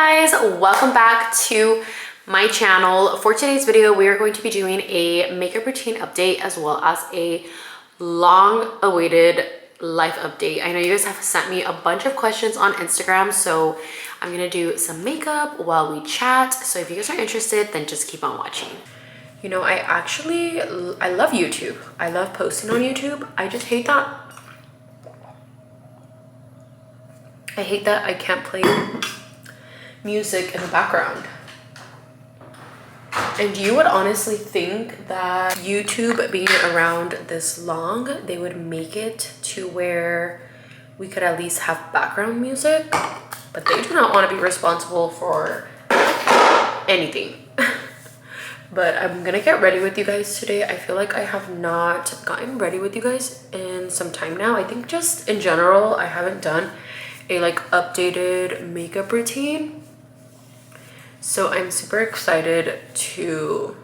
guys, welcome back to my channel. For today's video, we are going to be doing a makeup routine update as well as a long awaited life update. I know you guys have sent me a bunch of questions on Instagram, so I'm gonna do some makeup while we chat. So if you guys are interested, then just keep on watching. You know, I love YouTube. I love posting on YouTube. I just hate that I can't play music in the background. And you would honestly think that YouTube being around this long, they would make it to where we could at least have background music, but they do not want to be responsible for anything. But I'm gonna get ready with you guys today. I feel like I have not gotten ready with you guys in some time now. I think just in general, I haven't done a like updated makeup routine. So I'm super excited to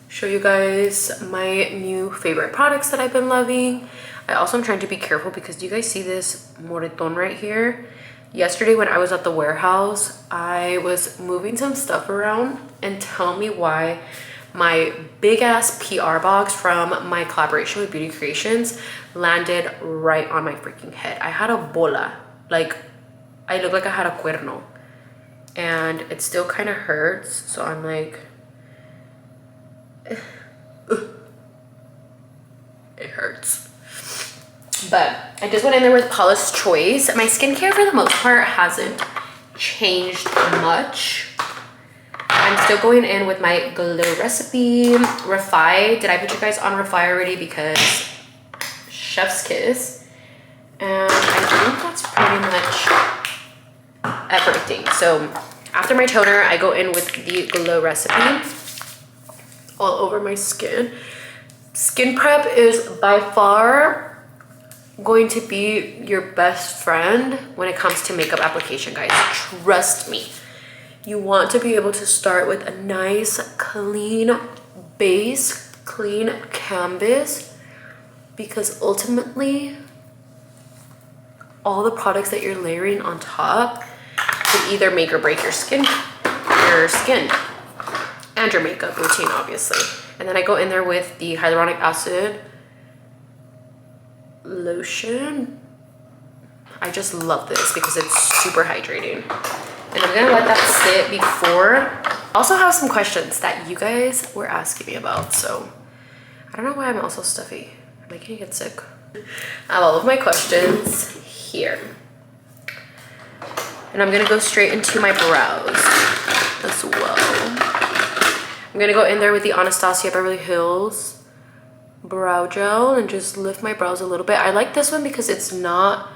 show you guys my new favorite products that I've been loving. I also am trying to be careful because do you guys see this moreton right here? Yesterday when I was at the warehouse, I was moving some stuff around, and tell me why my big ass PR box from my collaboration with Beauty Creations landed right on my freaking head. I had a bola, like I looked like I had a cuerno, and it still kind of hurts. So I'm like, it hurts. But I just went in there with Paula's Choice. My skincare for the most part hasn't changed much. I'm still going in with my Glow Recipe. Refi. Did I put you guys on Refi already? Because chef's kiss. And I think that's pretty much everything. So after my toner, I go in with the Glow Recipe all over my skin. Skin prep is by far going to be your best friend when it comes to makeup application, guys. Trust me. You want to be able to start with a nice clean base, clean canvas, because ultimately all the products that you're layering on top could either make or break your skin and your makeup routine, obviously. And then I go in there with the hyaluronic acid lotion. I just love this because it's super hydrating. And I'm gonna let that sit before. I also have some questions that you guys were asking me about, so I don't know why I'm also stuffy. Am I gonna get sick? I have all of my questions here. And I'm gonna go straight into my brows as well. I'm gonna go in there with the Anastasia Beverly Hills brow gel and just lift my brows a little bit. I like this one because it's not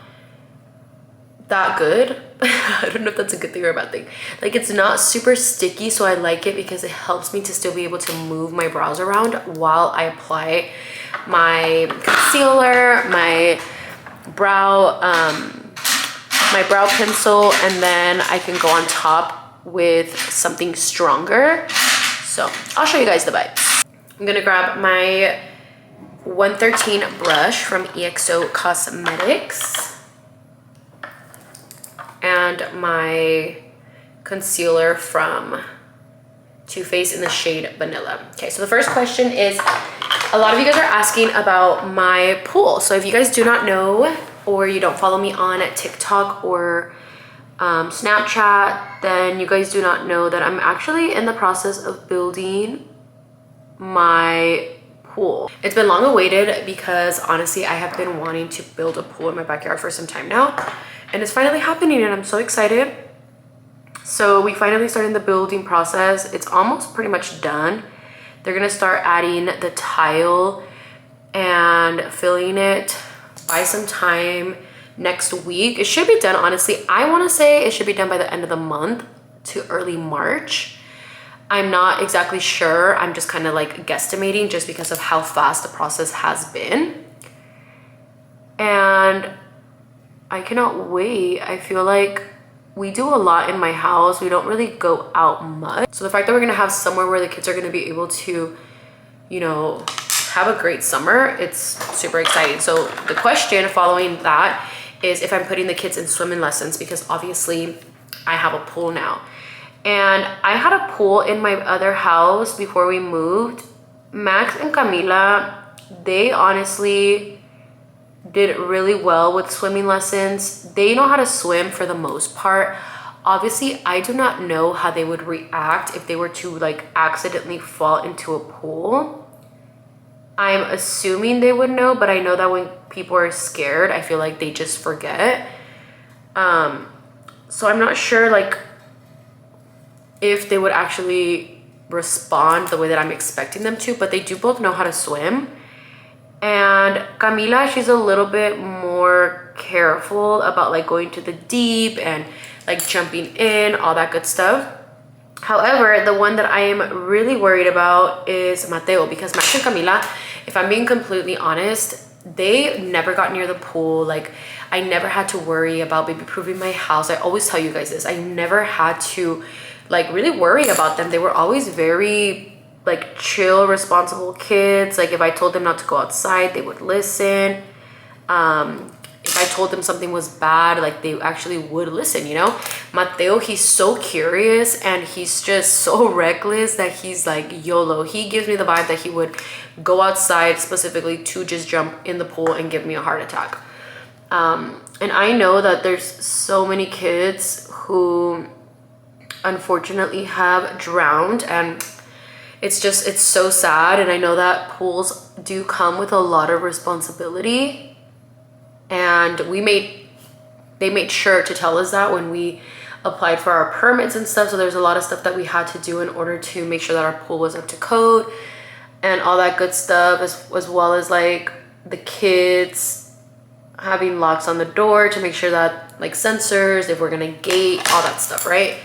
that good. I don't know if that's a good thing or a bad thing. Like, it's not super sticky, so I like it because it helps me to still be able to move my brows around while I apply my concealer, my brow pencil, and then I can go on top with something stronger. So I'll show you guys the vibes. I'm gonna grab my 113 brush from EXO Cosmetics and my concealer from Too Faced in the shade Vanilla. Okay, so the first question is, a lot of you guys are asking about my pool. So if you guys do not know, or you don't follow me on TikTok or Snapchat, then you guys do not know that I'm actually in the process of building my pool. It's been long awaited because honestly I have been wanting to build a pool in my backyard for some time now, and it's finally happening and I'm so excited. So we finally started the building process. It's almost pretty much done. They're gonna start adding the tile and filling it by some time next week. It should be done, honestly. I want to say it should be done by the end of the month to early March. I'm not exactly sure. I'm just kind of like guesstimating just because of how fast the process has been. And I cannot wait. I feel like we do a lot in my house. We don't really go out much. So the fact that we're gonna have somewhere where the kids are gonna be able to, you know, have a great summer, it's super exciting. So the question following that is if I'm putting the kids in swimming lessons, because obviously I have a pool now. And I had a pool in my other house before we moved. Max and Camila, they honestly did really well with swimming lessons. They know how to swim for the most part. Obviously, I do not know how they would react if they were to like accidentally fall into a pool. I'm assuming they would know, but I know that when people are scared, I feel like they just forget. So I'm not sure like if they would actually respond the way that I'm expecting them to, but they do both know how to swim. And Camila, she's a little bit more careful about like going to the deep and like jumping in, all that good stuff. However, the one that I am really worried about is Mateo, because Max and Camila, if I'm being completely honest, they never got near the pool. Like, I never had to worry about baby proofing my house. I always tell you guys this. I never had to like really worry about them. They were always very like chill, responsible kids. Like if I told them not to go outside, they would listen. If I told them something was bad, like they actually would listen, you know? Mateo, he's so curious and he's just so reckless that he's like YOLO. He gives me the vibe that he would go outside specifically to just jump in the pool and give me a heart attack. And I know that there's so many kids who unfortunately have drowned, and it's so sad. And I know that pools do come with a lot of responsibility. And they made sure to tell us that when we applied for our permits and stuff. So there's a lot of stuff that we had to do in order to make sure that our pool was up to code and all that good stuff, as well as like the kids having locks on the door to make sure that like sensors, if we're gonna gate, all that stuff, right?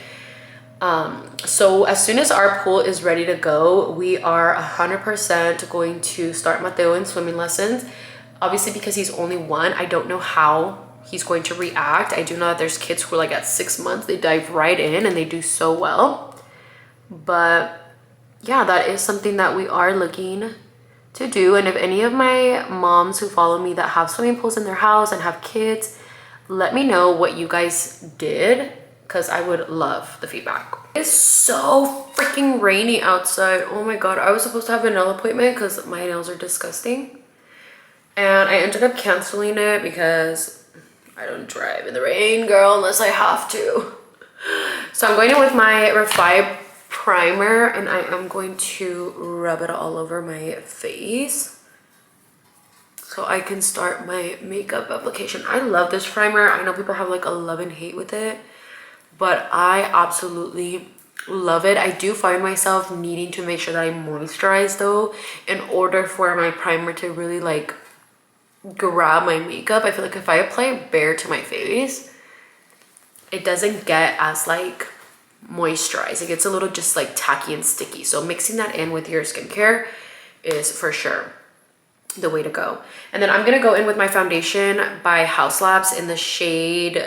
So as soon as our pool is ready to go, we are 100% going to start Mateo in swimming lessons. Obviously, because he's only one, I don't know how he's going to react. I do know that there's kids who are like at 6 months, they dive right in and they do so well. But yeah, that is something that we are looking to do. And if any of my moms who follow me that have swimming pools in their house and have kids, let me know what you guys did, because I would love the feedback. It's so freaking rainy outside. Oh my God, I was supposed to have a nail appointment because my nails are disgusting. And I ended up canceling it because I don't drive in the rain, girl, unless I have to. So I'm going in with my Refi primer and I am going to rub it all over my face so I can start my makeup application. I love this primer. I know people have like a love and hate with it, but I absolutely love it. I do find myself needing to make sure that I moisturize though in order for my primer to really like grab my makeup. I feel like if I apply it bare to my face, it doesn't get as like moisturized. It gets a little just like tacky and sticky. So mixing that in with your skincare is for sure the way to go. And then I'm gonna go in with my foundation by House Labs in the shade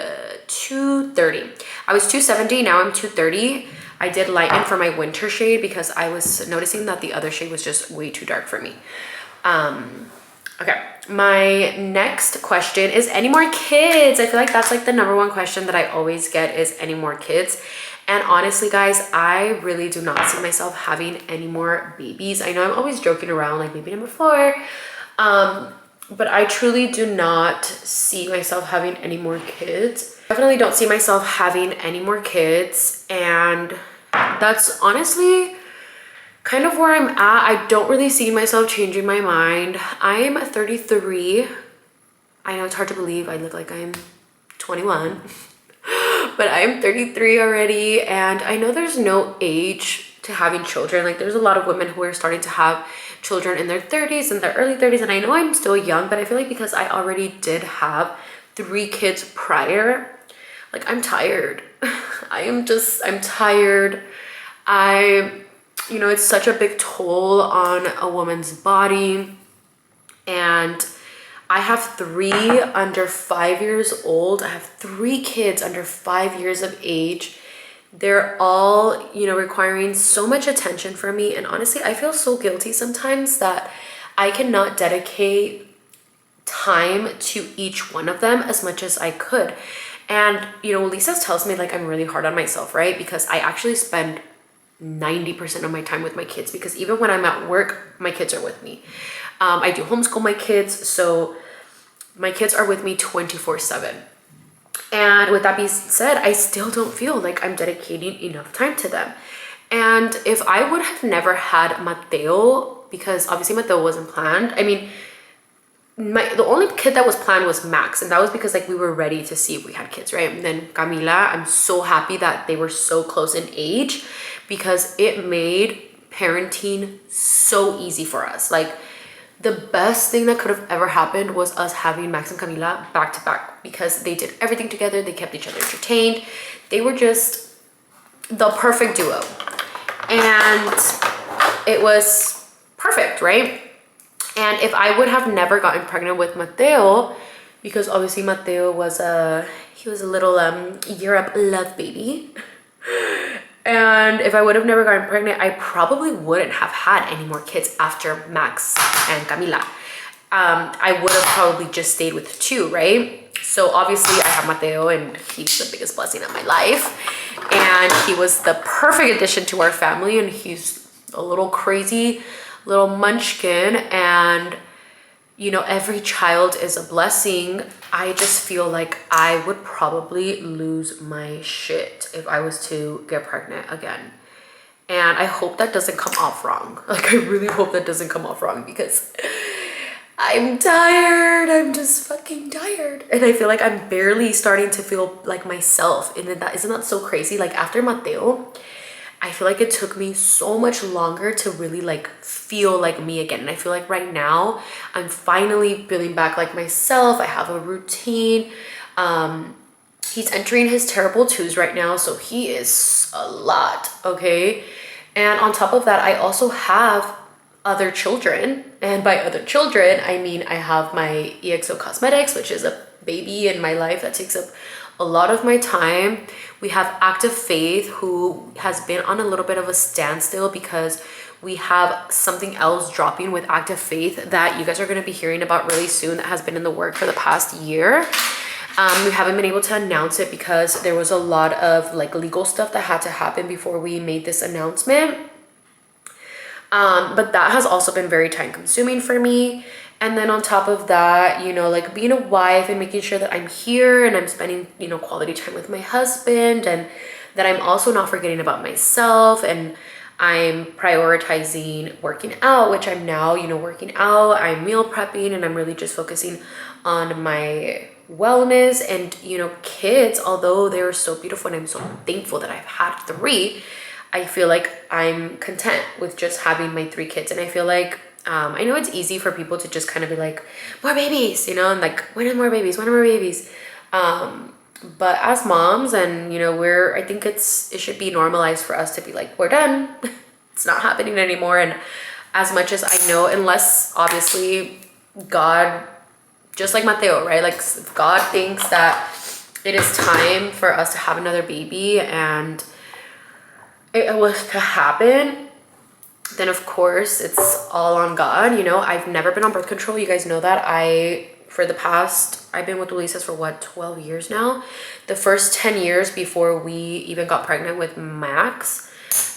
230. I was 270, now I'm 230. I did lighten for my winter shade because I was noticing that the other shade was just way too dark for me. Okay, my next question is any more kids? I feel like that's like the #1 question that I always get is any more kids. And honestly, guys, I really do not see myself having any more babies. I know I'm always joking around like baby number 4, but I truly do not see myself having any more kids. Definitely don't see myself having any more kids, and that's honestly kind of where I'm at. I don't really see myself changing my mind. I'm 33. I know it's hard to believe. I look like I'm 21, but I'm 33 already. And I know there's no age to having children. Like there's a lot of women who are starting to have children in their 30s and their early 30s. And I know I'm still young, but I feel like because I already did have 3 kids prior, like I'm tired. I'm tired. You know, it's such a big toll on a woman's body. And I have 3 under 5 years old. I have 3 kids under 5 years of age. They're all, you know, requiring so much attention from me. And honestly, I feel so guilty sometimes that I cannot dedicate time to each one of them as much as I could. And, you know, Lisa tells me like I'm really hard on myself, right? Because I actually spend 90% of my time with my kids, because even when I'm at work, my kids are with me. I do homeschool my kids, so my kids are with me 24/7. And with that being said, I still don't feel like I'm dedicating enough time to them. And if I would have never had Mateo, because obviously Mateo wasn't planned. I mean, the only kid that was planned was Max, and that was because like we were ready to see if we had kids, right? And then Camila, I'm so happy that they were so close in age, because it made parenting so easy for us. Like, the best thing that could have ever happened was us having Max and Camila back to back, because they did everything together. They kept each other entertained. They were just the perfect duo. And it was perfect, right? And if I would have never gotten pregnant with Mateo, because obviously Mateo was a little Europe love baby. And if I would have never gotten pregnant, I probably wouldn't have had any more kids after Max and Camila. I would have probably just stayed with 2, right? So obviously I have Mateo, and he's the biggest blessing of my life. And he was the perfect addition to our family, and he's a little crazy little munchkin, and you know, every child is a blessing. I just feel like I would probably lose my shit if I was to get pregnant again. And I hope that doesn't come off wrong. Like, I really hope that doesn't come off wrong, because I'm tired. I'm just fucking tired. And I feel like I'm barely starting to feel like myself. And that, isn't that so crazy? Like, after Mateo, I feel like it took me so much longer to really like feel like me again. And I feel like right now I'm finally feeling back like myself. I have a routine. He's entering his terrible 2s right now, so he is a lot, okay? And on top of that, I also have other children. And by other children, I mean I have my EXO Cosmetics, which is a baby in my life that takes up a lot of my time. We have ACTOFFAITH, who has been on a little bit of a standstill because we have something else dropping with ACTOFFAITH that you guys are going to be hearing about really soon, that has been in the work for the past year. We haven't been able to announce it because there was a lot of like legal stuff that had to happen before we made this announcement. But that has also been very time consuming for me. And then on top of that, you know, like being a wife and making sure that I'm here and I'm spending, you know, quality time with my husband, and that I'm also not forgetting about myself, and I'm prioritizing working out, which I'm now, you know, working out. I'm meal prepping, and I'm really just focusing on my wellness. And, you know, kids, although they were so beautiful and I'm so thankful that I've had 3, I feel like I'm content with just having my 3 kids. And I feel like I know it's easy for people to just kind of be like, more babies, you know, and like, when are more babies? When are more babies? But as moms, and you know, I think it should be normalized for us to be like, we're done. It's not happening anymore. And as much as I know, unless obviously God, just like Mateo, right? Like, if God thinks that it is time for us to have another baby and it was to happen, then of course it's all on God. You know, I've never been on birth control. You guys know that. I've been with Ulises for what, 12 years now. The first 10 years before we even got pregnant with Max,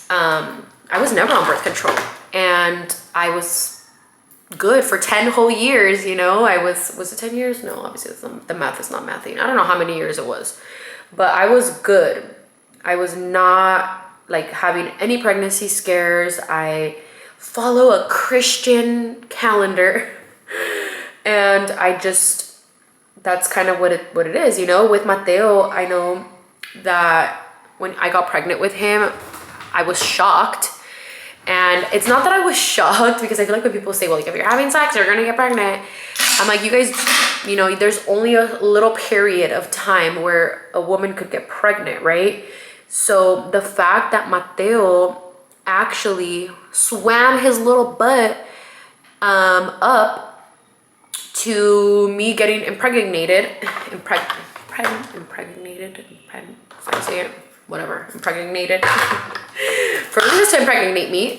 I was never on birth control, and I was good for 10 whole years. You know, was it 10 years? No, obviously the math is not mathing. I don't know how many years it was, but I was good. I was not like having any pregnancy scares. I follow a Christian calendar, and that's kind of what it is, you know. With Mateo, I know that when I got pregnant with him, I was shocked. And it's not that I was shocked, because I feel like when people say, well, like, if you're having sex, you're gonna get pregnant, I'm like, you guys, you know, there's only a little period of time where a woman could get pregnant, right? So the fact that Mateo actually swam his little butt up to me getting impregnated, for Lucas to impregnate me,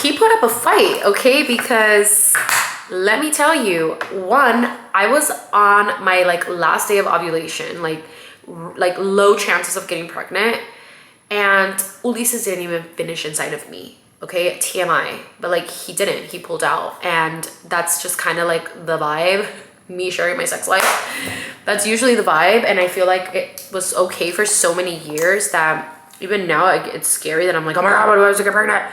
he put up a fight, okay? Because let me tell you, one, I was on my like last day of ovulation, like low chances of getting pregnant, and Ulises didn't even finish inside of me. Okay, TMI, but like he didn't, he pulled out, and that's just kind of like the vibe, me sharing my sex life. That's usually the vibe, and I feel like it was okay for so many years that even now it's scary that I'm like, oh my god, what do I have to get pregnant?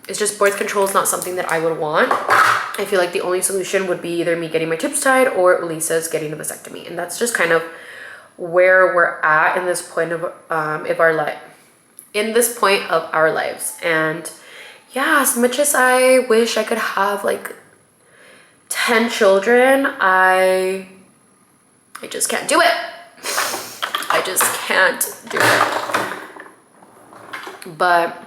It's just birth control is not something that I would want. I feel like the only solution would be either me getting my tubes tied or Ulises getting a vasectomy, and that's just kind of where we're at in this point of our lives. And yeah, as much as I wish I could have like 10 children, I just can't do it. I just can't do it. But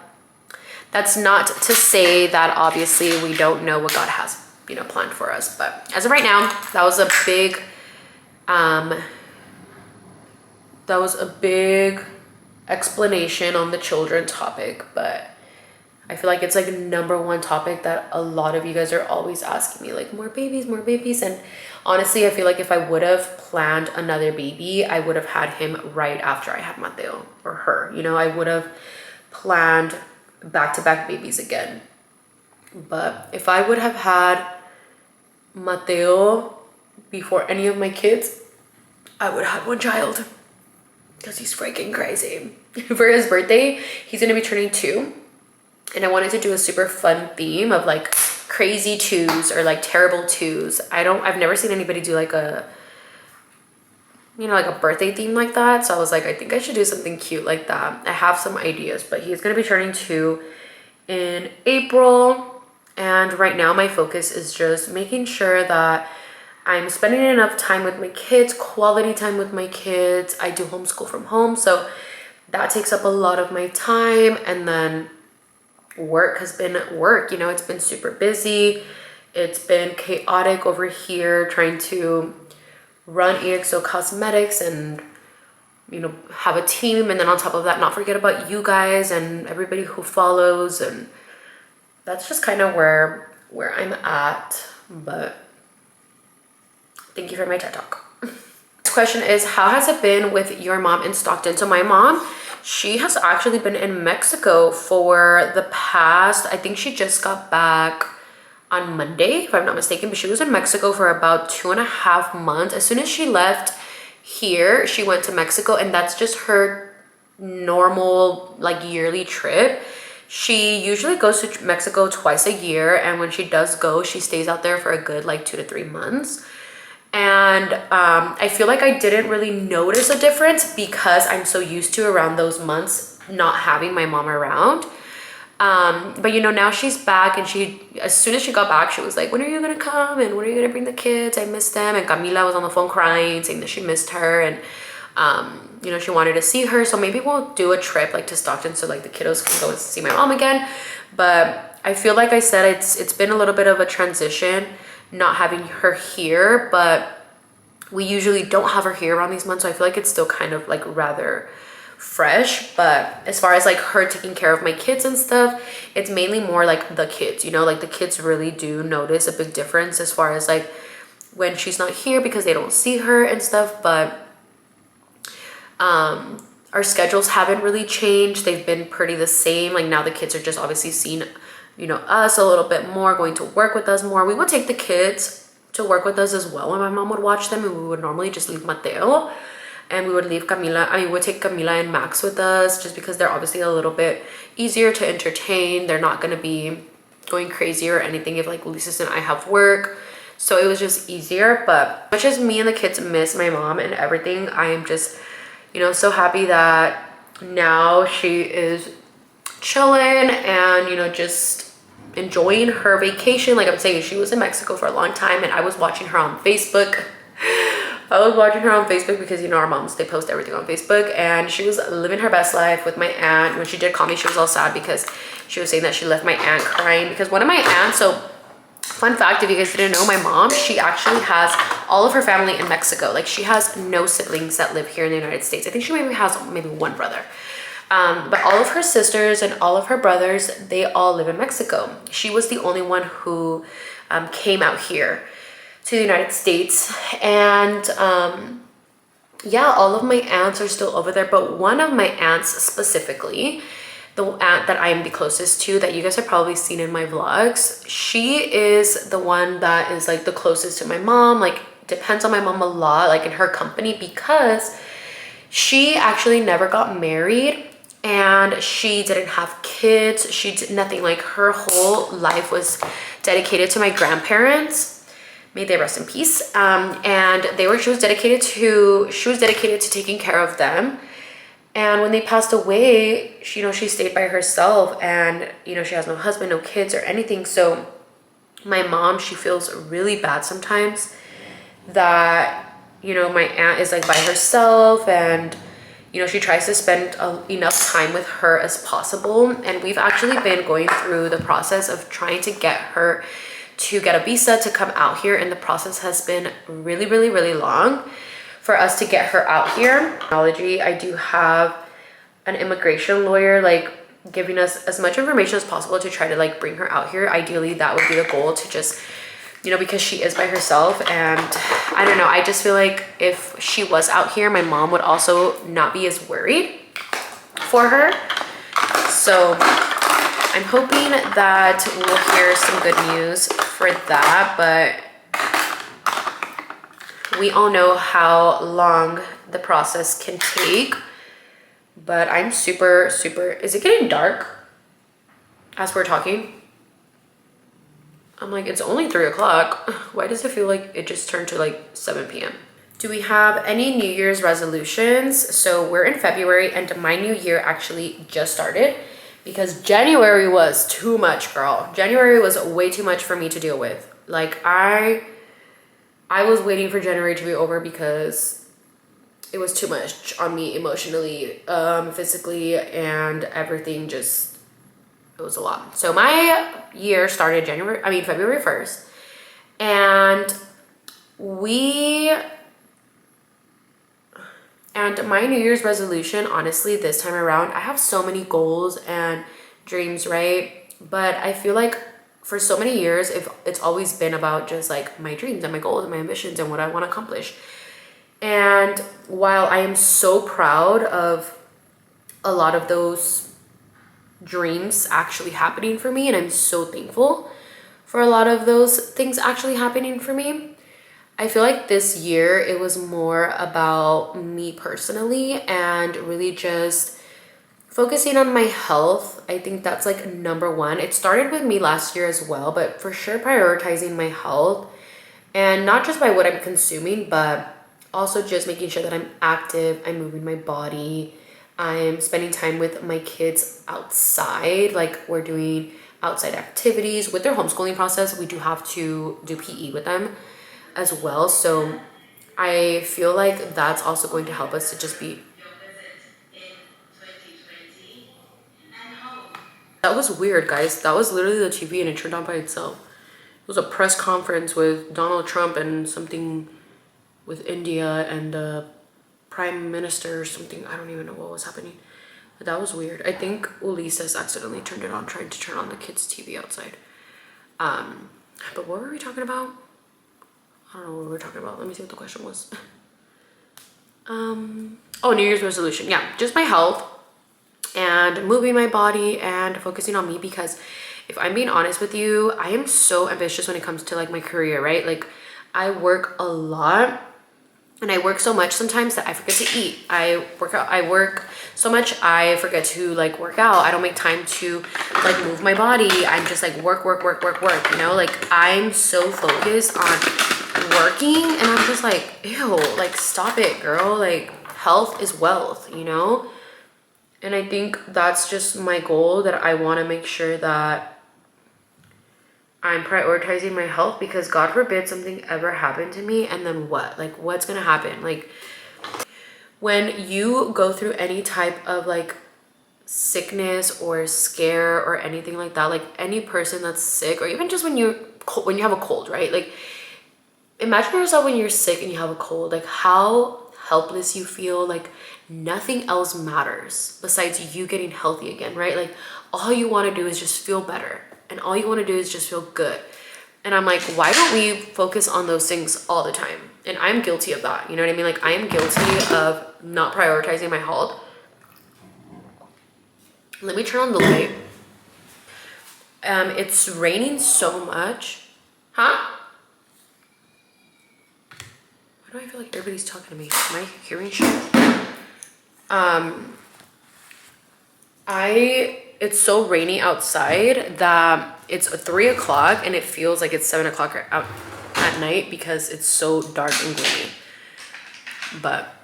that's not to say that obviously we don't know what God has, you know, planned for us. But as of right now, that was a big explanation on the children topic. But I feel like it's like #1 topic that a lot of you guys are always asking me, like more babies. And honestly, I feel like if I would have planned another baby, I would have had him right after I had Mateo, or her, you know, I would have planned back-to-back babies again. But if I would have had Mateo before any of my kids, I would have had one child, because he's freaking crazy. For his birthday, he's gonna be turning 2, and I wanted to do a super fun theme of like crazy 2s or like terrible 2s. I've never seen anybody do like a, you know, like a birthday theme like that. So I was like, I think I should do something cute like that. I have some ideas, but he's gonna be turning 2 in April. And right now my focus is just making sure that I'm spending enough time with my kids, quality time with my kids. I do homeschool from home, so that takes up a lot of my time. And then work has been work, you know, it's been super busy. It's been chaotic over here trying to run EXO Cosmetics and, you know, have a team, and then on top of that not forget about you guys and everybody who follows. And that's just kind of where I'm at. But thank you for my TED Talk. Next question is, how has it been with your mom in Stockton? So my mom, she has actually been in Mexico for the past, I think she just got back on Monday, if I'm not mistaken, but she was in Mexico for about 2.5 months. As soon as she left here, she went to Mexico, and that's just her normal like yearly trip. She usually goes to Mexico twice a year, and when she does go, she stays out there for a good like 2 to 3 months. And I feel like I didn't really notice a difference because I'm so used to around those months not having my mom around. But you know, now she's back, and as soon as she got back, she was like, when are you gonna come, and when are you gonna bring the kids? I miss them. And Camila was on the phone crying, saying that she missed her, and you know, she wanted to see her. So maybe we'll do a trip like to Stockton so like the kiddos can go and see my mom again. But I feel like I said, it's been a little bit of a transition not having her here, but we usually don't have her here around these months, so I feel like it's still kind of like rather fresh. But as far as like her taking care of my kids and stuff, it's mainly more like the kids, you know, like the kids really do notice a big difference as far as like when she's not here because they don't see her and stuff. But our schedules haven't really changed. They've been pretty the same. Like now the kids are just obviously seeing, you know, us a little bit more, going to work with us more. We would take the kids to work with us as well, and my mom would watch them, and we would normally just leave Mateo, and we would leave Camila. We would take Camila and Max with us just because they're obviously a little bit easier to entertain. They're not going to be going crazy or anything if like Ulises and I have work. So it was just easier. But as much as me and the kids miss my mom and everything, I am just, you know, so happy that now she is chilling and, you know, just enjoying her vacation. Like I'm saying, she was in Mexico for a long time, and I was watching her on Facebook. Because, you know, our moms, they post everything on Facebook, and she was living her best life with my aunt. When she did call me, she was all sad because she was saying that she left my aunt crying because one of my aunts, so fun fact, if you guys didn't know, my mom, she actually has all of her family in Mexico. Like she has no siblings that live here in the United States. I think she maybe has one brother. But all of her sisters and all of her brothers, they all live in Mexico. She was the only one who came out here to the United States. And yeah, all of my aunts are still over there, but one of my aunts specifically, the aunt that I am the closest to, that you guys have probably seen in my vlogs, she is the one that is like the closest to my mom, like depends on my mom a lot, like in her company, because she actually never got married and she didn't have kids. She did nothing. Like her whole life was dedicated to my grandparents. May they rest in peace. And she was dedicated to taking care of them. And when they passed away, she stayed by herself, and she has no husband, no kids or anything. So my mom, she feels really bad sometimes that my aunt is like by herself, and she tries to spend enough time with her as possible. And we've actually been going through the process of trying to get her to get a visa to come out here, and the process has been really, really, really long for us to get her out here. I do have an immigration lawyer like giving us as much information as possible to try to like bring her out here. Ideally, that would be the goal, to just because she is by herself. And I don't know, I just feel like if she was out here, my mom would also not be as worried for her. So I'm hoping that we'll hear some good news for that, but we all know how long the process can take. But I'm super, is it getting dark as we're talking? I'm like, it's only 3 o'clock. Why does it feel like it just turned to like 7 p.m.? Do we have any New Year's resolutions? So we're in February and my new year actually just started, because January was too much, girl. January was way too much for me to deal with. Like I was waiting for January to be over because it was too much on me emotionally, physically, and everything. Just, it was a lot. So my year started February 1st, and my New Year's resolution, honestly, this time around, I have so many goals and dreams, right? But I feel like for so many years, it's always been about just like my dreams and my goals and my ambitions and what I want to accomplish. And while I am so proud of a lot of those dreams actually happening for me, and I'm so thankful for a lot of those things actually happening for me, I feel like this year it was more about me personally and really just focusing on my health. I think that's like number one. It started with me last year as well, but for sure prioritizing my health, and not just by what I'm consuming, but also just making sure that I'm active, I'm moving my body, I'm spending time with my kids outside. Like we're doing outside activities with their homeschooling process. We do have to do PE with them as well. So I feel like that's also going to help us to just be. That was weird, guys. That was literally the TV and it turned on by itself. It was a press conference with Donald Trump and something with India and the prime minister or something. I don't even know what was happening. But that was weird. I think Ulises accidentally turned it on, trying to turn on the kids' TV outside. But what were we talking about? I don't know what we were talking about. Let me see what the question was. Oh, New Year's resolution. Yeah, just my health and moving my body and focusing on me, because if I'm being honest with you, I am so ambitious when it comes to like my career, right? Like I work a lot, and I work so much sometimes that I forget to eat. I work so much I forget to like work out. I don't make time to like move my body. I'm just like work, like I'm so focused on working, and I'm just like, ew, like stop it, girl. Like health is wealth, And I think that's just my goal, that I want to make sure that I'm prioritizing my health, because God forbid something ever happened to me, and then what? Like what's gonna happen? Like when you go through any type of like sickness or scare or anything like that, like any person that's sick, or even just when you have a cold, right? Like imagine yourself when you're sick and you have a cold, like how helpless you feel, like nothing else matters besides you getting healthy again, right? Like all you want to do is just feel better, and all you want to do is just feel good. And I'm like, why don't we focus on those things all the time? And I'm guilty of that, you know what I mean? Like I am guilty of not prioritizing my health. Let me turn on the light. It's raining so much. Huh? Why do I feel like everybody's talking to me? Am I hearing shit? It's so rainy outside that it's 3 o'clock and it feels like it's 7 o'clock out at night because it's so dark and gloomy. But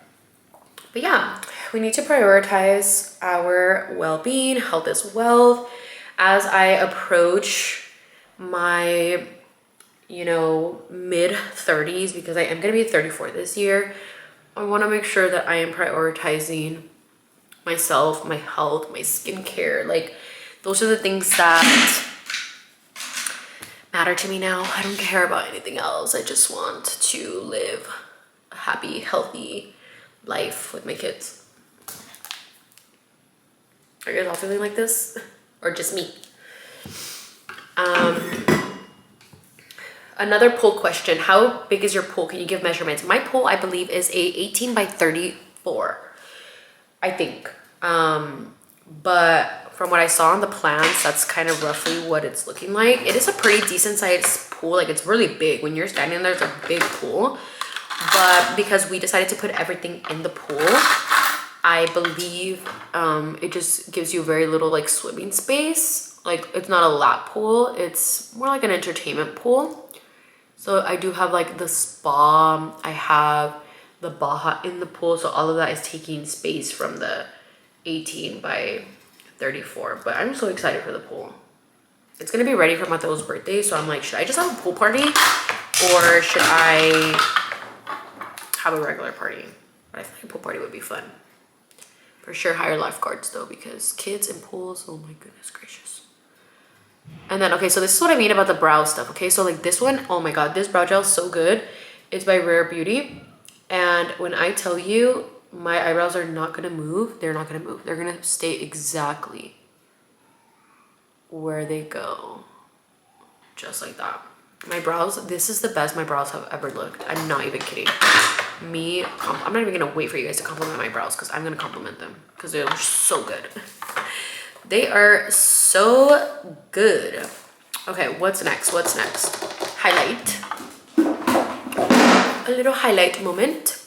yeah, we need to prioritize our well-being. Health is wealth. As I approach my, you know, mid 30s, because I am going to be 34 this year, I want to make sure that I am prioritizing myself, my health, my skincare. Like those are the things that matter to me now. I don't care about anything else. I just want to live a happy, healthy life with my kids. Are you guys all feeling like this? Or just me? Another pool question. How big is your pool? Can you give measurements? My pool, I believe, is a 18 by 34, I think. But from what I saw on the plans, that's kind of roughly what it's looking like. It is a pretty decent sized pool. Like it's really big. When you're standing there, it's a big pool. But because we decided to put everything in the pool, I believe it just gives you very little like swimming space. Like it's not a lap pool. It's more like an entertainment pool. So I do have like the spa. I have the Baja in the pool. So all of that is taking space from the 18 by 34. But I'm so excited for the pool. It's going to be ready for Mateo's birthday. So I'm like, should I just have a pool party? Or should I have a regular party? But I think a pool party would be fun. For sure hire lifeguards though, because kids in pools, oh my goodness gracious. And then, okay, so this is what I mean about the brow stuff, okay? So like this one, oh my God, this brow gel is so good. It's by Rawrrrrr Beauty. And when I tell you my eyebrows are not gonna move, they're not gonna move. They're gonna stay exactly where they go. Just like that. My brows, this is the best my brows have ever looked. I'm not even kidding. I'm not even gonna wait for you guys to compliment my brows because I'm gonna compliment them because they're so good. They are so good. Okay, what's next? What's next? Highlight. A little highlight moment.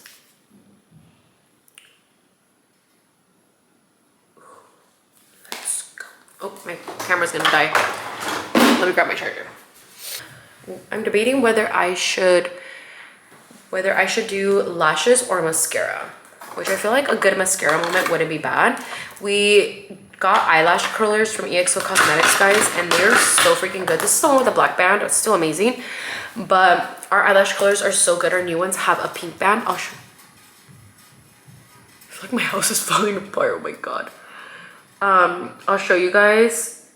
Let's go. Oh, my camera's gonna die. Let me grab my charger. I'm debating whether I should do lashes or mascara, which I feel like a good mascara moment wouldn't be bad. We got eyelash curlers from EXO Cosmetics, guys, and they're so freaking good. This is the one with the black band. It's still amazing, but our eyelash curlers are so good. Our new ones have a pink band. I feel like my house is falling apart. Oh my God. I'll show you guys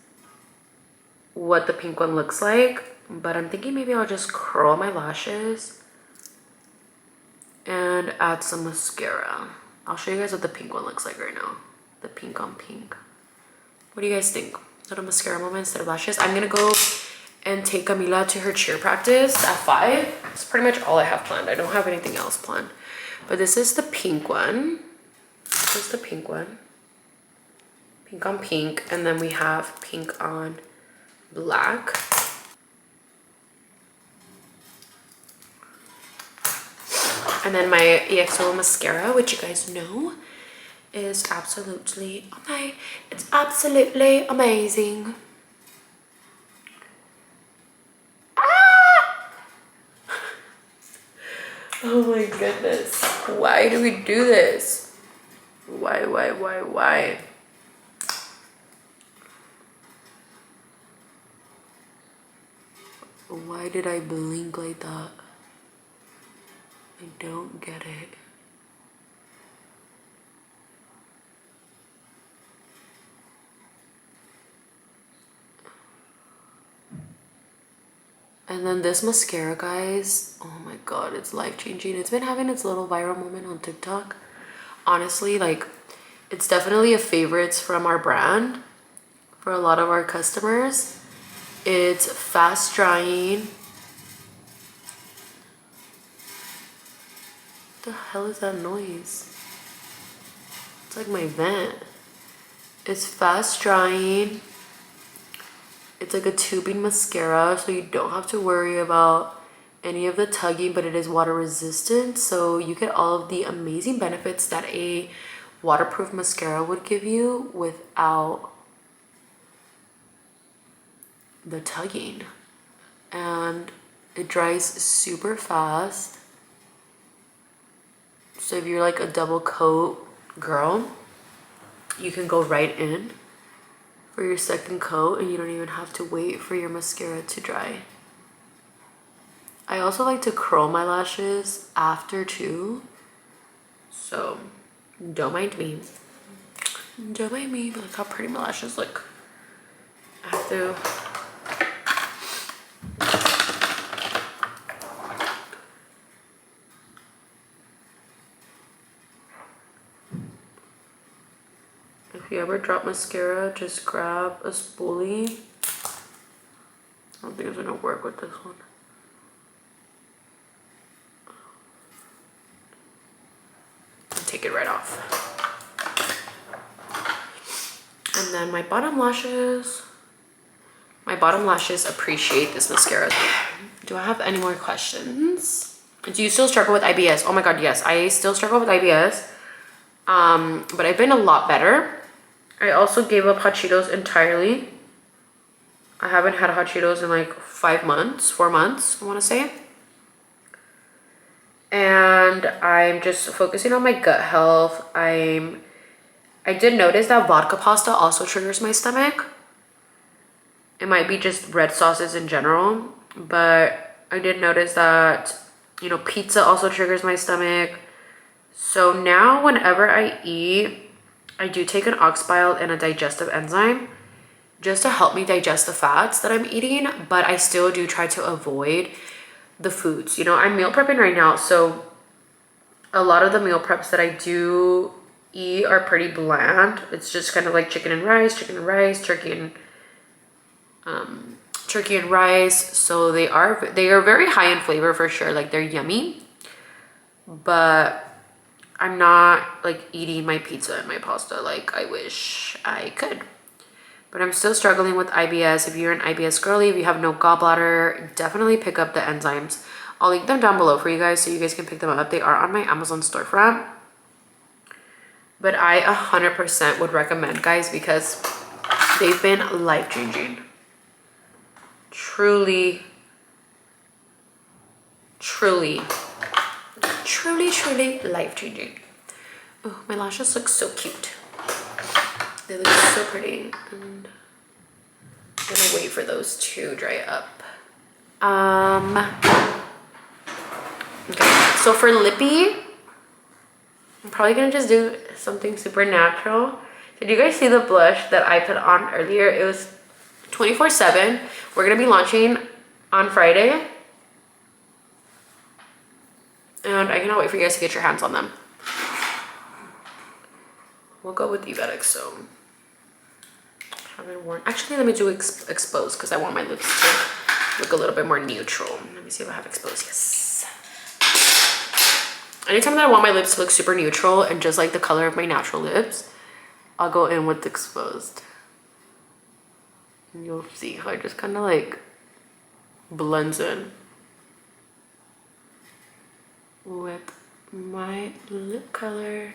what the pink one looks like, but I'm thinking maybe I'll just curl my lashes and add some mascara. I'll show you guys what the pink one looks like right now. The pink on pink. What do you guys think? Little mascara moment instead of lashes. I'm gonna go and take Camila to her cheer practice at 5. That's pretty much all I have planned. I don't have anything else planned. But this is the pink one. This is the pink one. Pink on pink. And then we have pink on black. And then my EXO mascara, which you guys know is absolutely amazing. It's absolutely amazing. Ah! Oh my goodness. Why do we do this? Why? Why did I blink like that? I don't get it. And then this mascara, guys, oh my god, it's life-changing. It's been having its little viral moment on TikTok. Honestly, like, it's definitely a favorites from our brand for a lot of our customers. It's fast drying. What the hell is that noise? It's like my vent. It's fast drying. It's like a tubing mascara, so you don't have to worry about any of the tugging, but it is water resistant, so you get all of the amazing benefits that a waterproof mascara would give you without the tugging. And it dries super fast, so if you're like a double coat girl, you can go right in for your second coat and you don't even have to wait for your mascara to dry. I also like to curl my lashes after too, so don't mind me. Don't mind me. Look how pretty my lashes look. I have to. If you ever drop mascara, just grab a spoolie. I don't think it's gonna work with this one. And take it right off. And then my bottom lashes appreciate this mascara. Do I have any more questions? Do you still struggle with IBS? Oh my god, yes, I still struggle with IBS. But I've been a lot better. I also gave up hot Cheetos entirely. I haven't had hot Cheetos in like 4 months, I want to say. And I'm just focusing on my gut health. I did notice that vodka pasta also triggers my stomach. It might be just red sauces in general, but I did notice that, you know, pizza also triggers my stomach. So now whenever I eat, I do take an ox bile and a digestive enzyme just to help me digest the fats that I'm eating, but I still do try to avoid the foods. You know, I'm meal prepping right now, so a lot of the meal preps that I do eat are pretty bland. It's just kind of like turkey and rice, turkey and rice. So they are very high in flavor for sure. Like, they're yummy, but I'm not like eating my pizza and my pasta like I wish I could. But I'm still struggling with IBS. If you're an IBS girly, if you have no gallbladder, definitely pick up the enzymes. I'll link them down below for you guys so you guys can pick them up. They are on my Amazon storefront. But I 100% would recommend, guys, because they've been life-changing. Truly life-changing. Oh, my lashes look so cute. They look so pretty. And I'm gonna wait for those to dry up. Okay, so for lippy, I'm probably gonna just do something super natural. Did you guys see the blush that I put on earlier? It was 24/7. We're gonna be launching on Friday. And I cannot wait for you guys to get your hands on them. We'll go with Evetic, so I haven't worn. Actually, let me do exposed because I want my lips to look a little bit more neutral. Let me see if I have exposed. Yes. Anytime that I want my lips to look super neutral and just like the color of my natural lips, I'll go in with exposed. And you'll see how it just kind of like blends in with my lip color.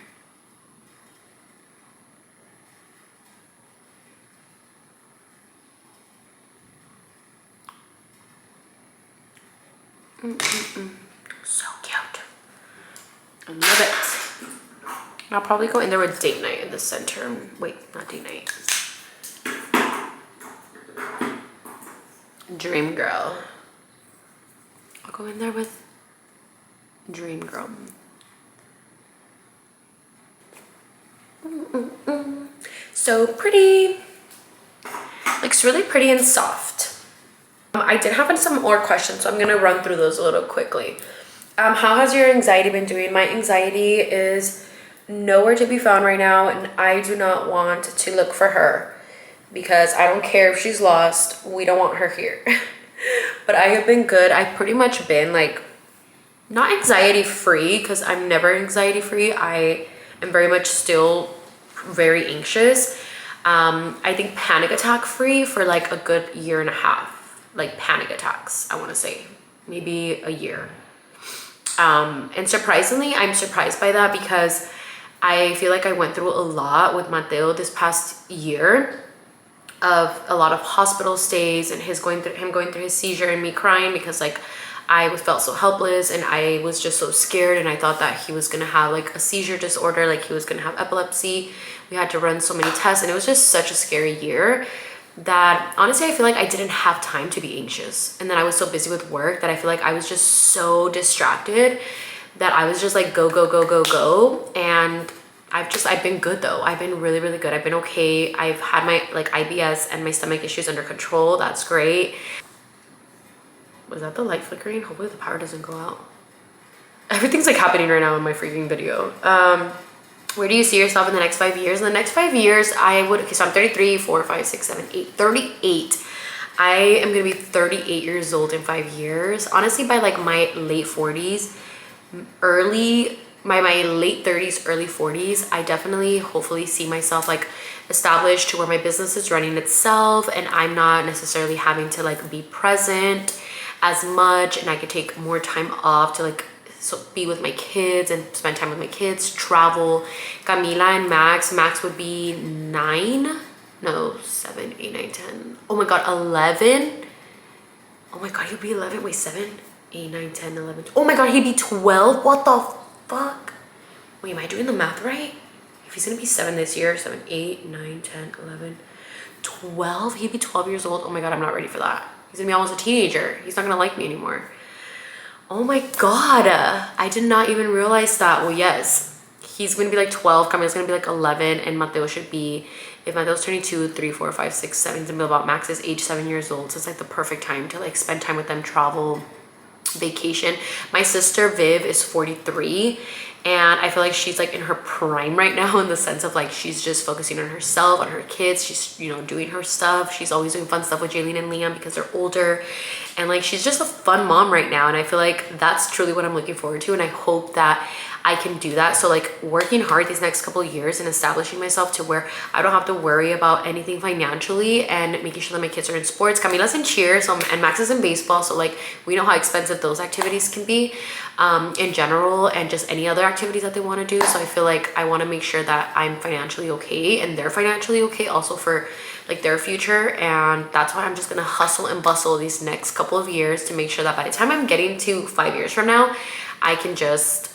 So cute. I love it. And I'll probably go in there with Date Night in the center. Wait, not Date Night. Dream Girl. I'll go in there with Dream Girl. So pretty. Looks really pretty and soft. I did have some more questions, so I'm gonna run through those a little quickly. How has your anxiety been doing? My anxiety is nowhere to be found right now, and I do not want to look for her because I don't care if she's lost. We don't want her here. But I have been good. I've pretty much been like, not anxiety free, because I'm never anxiety free. I am very much still very anxious. I think panic attack free for like a good year and a half. Like panic attacks, I want to say maybe a year. And surprisingly, I'm surprised by that because I feel like I went through a lot with Mateo this past year, of a lot of hospital stays and him going through his seizure and me crying because like I felt so helpless and I was just so scared, and I thought that he was gonna have like a seizure disorder, like he was gonna have epilepsy. We had to run so many tests, and it was just such a scary year that honestly I feel like I didn't have time to be anxious. And then I was so busy with work that I feel like I was just so distracted that I was just like go, go, go, go, go. And I've been good though. I've been really, really good. I've been okay. I've had my like IBS and my stomach issues under control. That's great. Was that the light flickering? Hopefully the power doesn't go out. Everything's like happening right now in my freaking video. Where do you see yourself in the next 5 years? In the next 5 years, okay, so I'm 33, 4, 5, 6, 7, 8, 38. I am gonna be 38 years old in 5 years. Honestly, by like my late 40s, my late 30s, early 40s, I definitely hopefully see myself like established to where my business is running itself and I'm not necessarily having to like be present as much, and I could take more time off to like be with my kids and spend time with my kids, travel. Camila and Max would be 7, 8, 9, 10. Oh my god, 11. Oh my god, he'd be 11. Wait, 7, 8, 9, 10, 11. Oh my god, he'd be 12. What the fuck? Wait, am I doing the math right? If he's gonna be 7 this year, 7, 8, 9, 10, 11, 12, he'd be 12 years old. Oh my god, I'm not ready for that. He's gonna be almost a teenager. He's not gonna like me anymore. Oh my god, I did not even realize that. Well, yes, he's gonna be like 12, Camila's gonna be like 11, and Mateo should be, if Mateo's turning 2, 3, 4, 5, 6, 7, he's gonna be about Max's age, 7 years old. So it's like the perfect time to like spend time with them, travel, vacation. My sister Viv is 43, and I feel like she's like in her prime right now, in the sense of like she's just focusing on herself, on her kids. She's, you know, doing her stuff. She's always doing fun stuff with Jaylene and Liam because they're older, and like she's just a fun mom right now. And I feel like that's truly what I'm looking forward to, and I hope that I can do that. So like working hard these next couple of years and establishing myself to where I don't have to worry about anything financially, and making sure that my kids are in sports. Camila's in cheer, and Max is in baseball, so like we know how expensive those activities can be in general, and just any other activities that they want to do. So I feel like I want to make sure that I'm financially okay and they're financially okay also for like their future. And that's why I'm just gonna hustle and bustle these next couple of years to make sure that by the time I'm getting to 5 years from now, I can just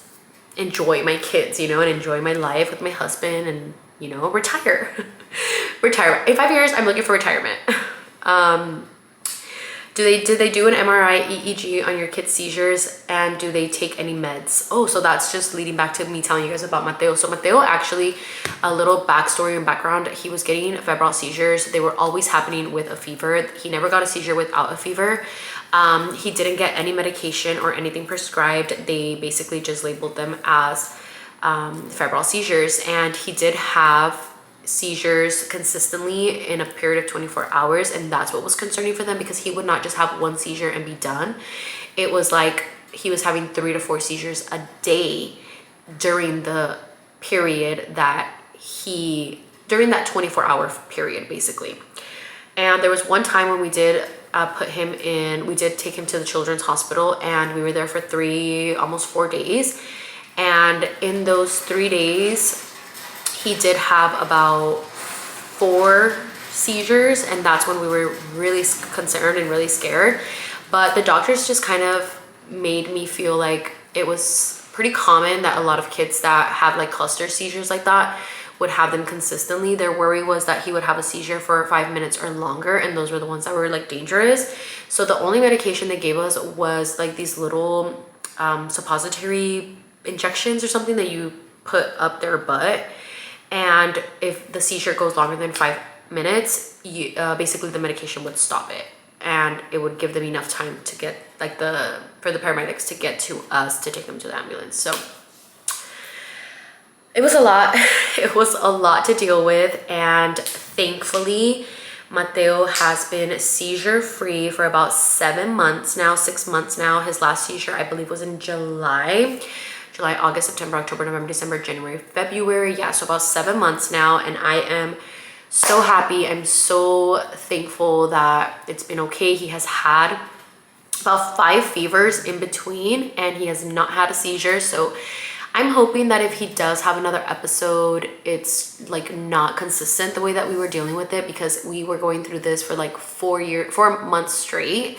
enjoy my kids, you know, and enjoy my life with my husband, and, you know, retire. Retire. In 5 years, I'm looking for retirement. Did they do an MRI, EEG on your kids' seizures, and do they take any meds? Oh, so that's just leading back to me telling you guys about Mateo. So Mateo, actually, a little backstory and background, he was getting febrile seizures. They were always happening with a fever. He never got a seizure without a fever. He didn't get any medication or anything prescribed. They basically just labeled them as febrile seizures, and he did have seizures consistently in a period of 24 hours, and that's what was concerning for them, because he would not just have one seizure and be done. It was like he was having 3 to 4 seizures a day during the period that during that 24-hour period basically. And there was one time when we did we did take him to the children's hospital, and we were there for almost 4 days. And in those 3 days, he did have about 4 seizures, and that's when we were really concerned and really scared. But the doctors just kind of made me feel like it was pretty common that a lot of kids that have like cluster seizures like that would have them consistently. Their worry was that he would have a seizure for 5 minutes or longer, and those were the ones that were like dangerous. So the only medication they gave us was like these little suppository injections or something that you put up their butt. And if the seizure goes longer than 5 minutes, basically the medication would stop it. and it would give them enough time to get like for the paramedics to get to us to take them to the ambulance. So it was a lot. It was a lot to deal with, and thankfully Mateo has been seizure free for about 7 months now, 6 months now. His last seizure, I believe, was in July, August, September, October, November, December, January, February. Yeah, so about 7 months now, and I am so happy. I'm so thankful that it's been okay. He has had about 5 fevers in between, and he has not had a seizure. So I'm hoping that if he does have another episode, it's like not consistent the way that we were dealing with it, because we were going through this for like 4 months straight.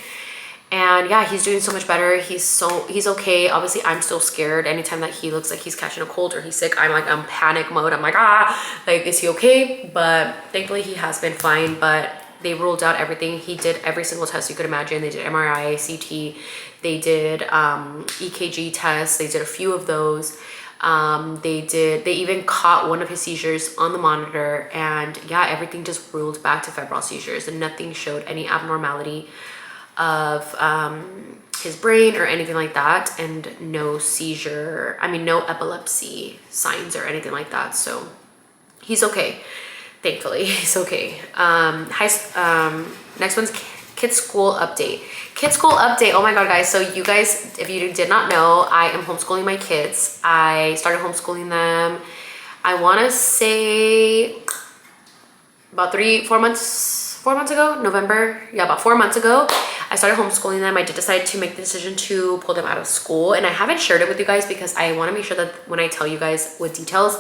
And yeah, he's doing so much better. He's okay. Obviously, I'm still scared. Anytime that he looks like he's catching a cold or he's sick, I'm panic mode. I'm like, like, is he okay? But thankfully he has been fine. But they ruled out everything. He did every single test you could imagine. They did MRI, CT, they did EKG tests. They did a few of those. They even caught one of his seizures on the monitor, and yeah, everything just ruled back to febrile seizures, and nothing showed any abnormality of his brain or anything like that, and no epilepsy signs or anything like that. So he's okay. Thankfully, he's okay. Next one's kids school update. Kids school update. Oh my god, guys. So you guys, if you did not know, I am homeschooling my kids. I started homeschooling them, I want to say about 4 months ago, November. Yeah, about 4 months ago, I started homeschooling them. I did decide to make the decision to pull them out of school, and I haven't shared it with you guys because I want to make sure that when I tell you guys with details,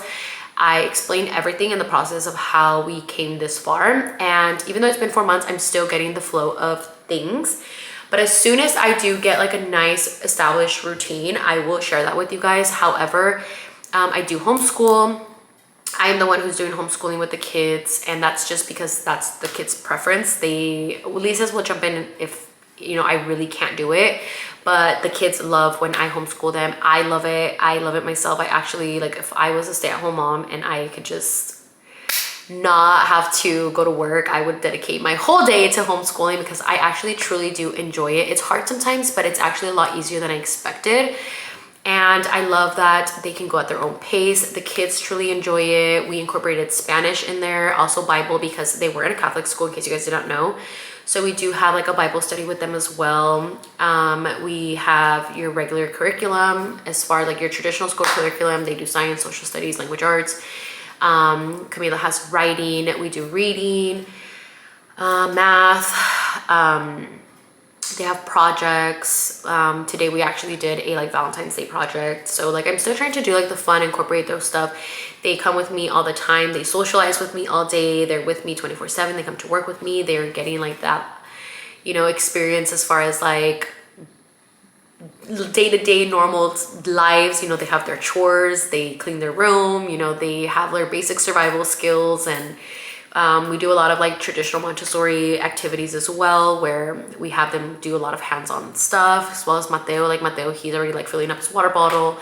I explained everything in the process of how we came this far. And even though it's been 4 months, I'm still getting the flow of things. But as soon as I do get like a nice established routine, I will share that with you guys. However, I do homeschool. I am the one who's doing homeschooling with the kids, and that's just because that's the kids' preference. Lisa's will jump in if I really can't do it, but the kids love when I homeschool them. I love it. I love it myself. I actually, like, if I was a stay-at-home mom and I could just not have to go to work, I would dedicate my whole day to homeschooling because I actually truly do enjoy it. It's hard sometimes, but it's actually a lot easier than I expected. And I love that they can go at their own pace. The kids truly enjoy it. We incorporated Spanish in there, also Bible, because they were in a Catholic school, in case you guys did not know. So we do have like a Bible study with them as well. We have your regular curriculum as far as like your traditional school curriculum. They do science, social studies, language arts. Camila has writing. We do reading, math. They have projects. Today we actually did a like Valentine's Day project. So like I'm still trying to do like the fun, incorporate those stuff. They come with me all the time. They socialize with me all day. They're with me 24/7. They come to work with me. They're getting like that, experience as far as like day-to-day normal lives. They have their chores. They clean their room. They have their basic survival skills, and we do a lot of like traditional Montessori activities as well, where we have them do a lot of hands-on stuff, as well as Mateo. Like Mateo, he's already like filling up his water bottle,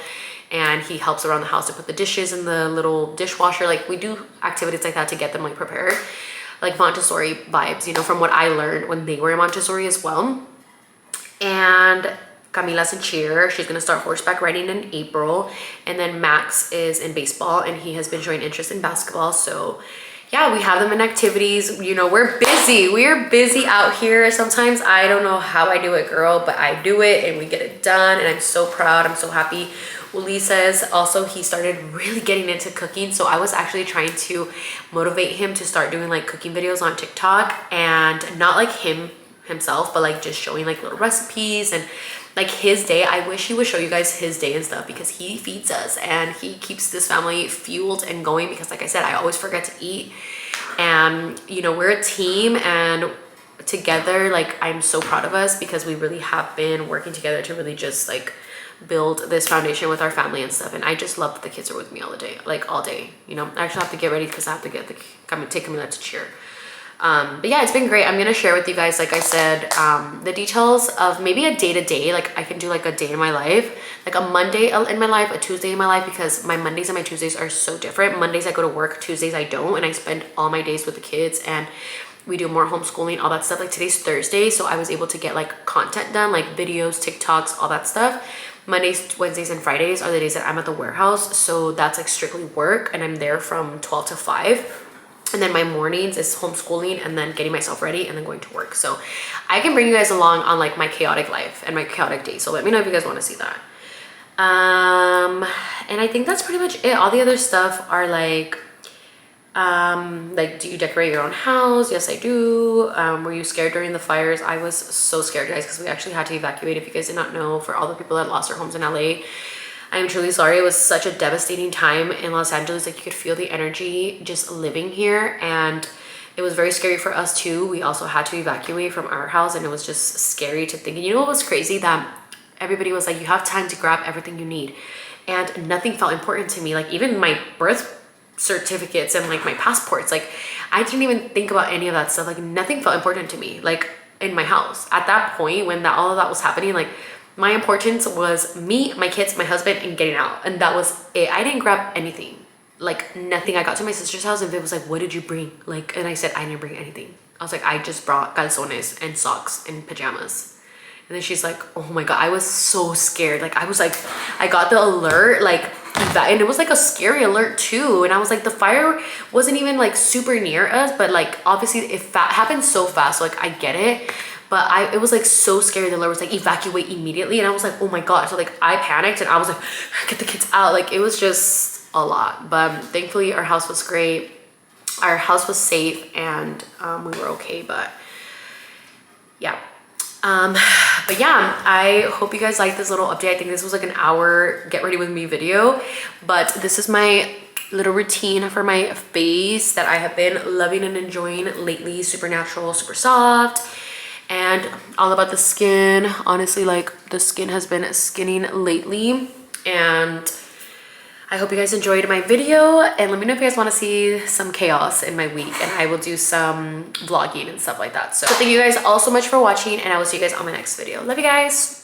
and he helps around the house to put the dishes in the little dishwasher. Like we do activities like that to get them like prepared, like Montessori vibes, from what I learned when they were in Montessori as well. And Camila's in cheer. She's gonna start horseback riding in April. And then Max is in baseball, and he has been showing interest in basketball. So yeah, we have them in activities. We're busy. We're busy out here. Sometimes I don't know how I do it, girl, but I do it and we get it done. And I'm so proud. I'm so happy. Ulises also, he started really getting into cooking. So I was actually trying to motivate him to start doing like cooking videos on TikTok, and not like himself, but like just showing like little recipes and like his day. I wish he would show you guys his day and stuff, because he feeds us and he keeps this family fueled and going, because like I said, I always forget to eat. And we're a team, and together, like, I'm so proud of us, because we really have been working together to really just like build this foundation with our family and stuff. And I just love that the kids are with me all day. I actually have to get ready because I have to take Camila to cheer. But yeah, it's been great. I'm gonna share with you guys, like I said, the details of maybe a day-to-day. Like I can do like a day in my life, like a Monday in my life, a Tuesday in my life, because my Mondays and my Tuesdays are so different. Mondays I go to work, Tuesdays I don't, and I spend all my days with the kids. And we do more homeschooling, all that stuff. Like today's Thursday, so I was able to get like content done, like videos, TikToks, all that stuff. Mondays, Wednesdays, and Fridays are the days that I'm at the warehouse, so that's like strictly work, and I'm there from 12 to 5. And then my mornings is homeschooling and then getting myself ready and then going to work. So I can bring you guys along on like my chaotic life and my chaotic day. So let me know if you guys want to see that. And I think that's pretty much it. All the other stuff are like do you decorate your own house? Yes, I do. Were you scared during the fires? I was so scared, guys, because we actually had to evacuate. If you guys did not know, for all the people that lost their homes in LA, I am truly sorry. It was such a devastating time in Los Angeles. Like, you could feel the energy just living here, and it was very scary for us too. We also had to evacuate from our house, and it was just scary to think. And you know what was crazy? That everybody was like, you have time to grab everything you need, and nothing felt important to me. Like, even my birth certificates and like my passports, like I didn't even think about any of that stuff. Like, nothing felt important to me, like in my house at that point when all of that was happening. Like, my importance was me, my kids, my husband, and getting out, and that was it. I didn't grab anything, like nothing. I got to my sister's house and Viv was like, what did you bring? Like, and I said, I didn't bring anything. I was like, I just brought calzones and socks and pajamas. And then she's like, oh my God, I was so scared. Like, I was like, I got the alert, like that, and it was like a scary alert too. And I was like, the fire wasn't even like super near us, but like obviously it happened so fast, so like I get it. But it was like so scary. The alert was like, evacuate immediately, and I was like, oh my God. So like I panicked and I was like, get the kids out. Like, it was just a lot. But thankfully our house was great, our house was safe, and we were okay. But yeah. But yeah, I hope you guys like this little update. I think this was like an hour get ready with me video, but this is my little routine for my face that I have been loving and enjoying lately. Super natural, super soft, and all about the skin. Honestly, like, the skin has been skinning lately, and I hope you guys enjoyed my video, and let me know if you guys want to see some chaos in my week, and I will do some vlogging and stuff like that. So thank you guys all so much for watching, and I will see you guys on my next video. Love you guys.